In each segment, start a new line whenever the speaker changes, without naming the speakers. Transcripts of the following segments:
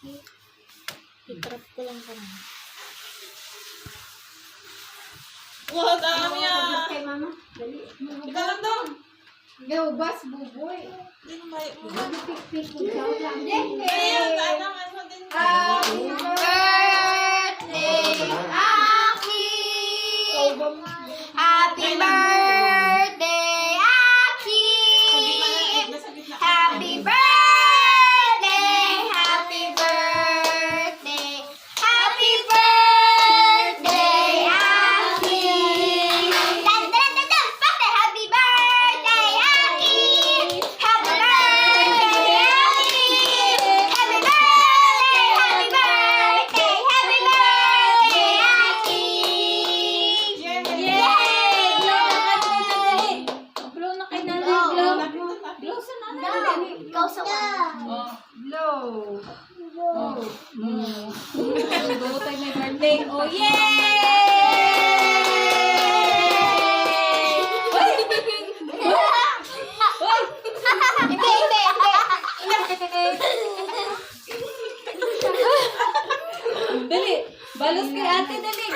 I-trap ko lang kami. Wow, dami ah!
Kay mama. Dali.
Ikaw lang daw!
Gawbas, buboy.
Hindi na may...
Pik-pik ko daw lang.
Ayun, ano din.
Happy birthday, Aki! Happy birthday, Aki! Happy birthday! Happy birthday! Happy birthday, Aki! Dan, dan, dan, dan! Bakit? Happy birthday, Aki! Happy birthday, Aki! Happy birthday! Happy birthday! Happy birthday, Aki! Yay!
Blow na kayo na
Blow.
Blow sa
Ikaw sa
Oh.
Blow.
Oh. Blow tayo may birthday. Oh, yay!
Hindi, hindi,
Dali. Balos kay ate, dali.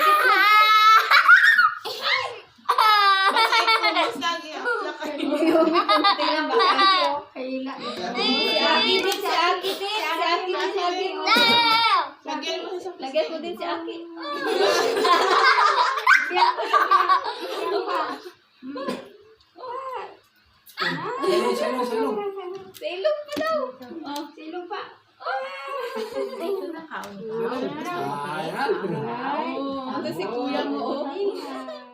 Si Aki din, si Aki din. Si Aki din, si Aki. Lagyan mo din si Aki.
Salong.
Sa ilong pa daw. Oh.
Silong pa.
Ayan.
Oh, ito si kuya mo. Oh.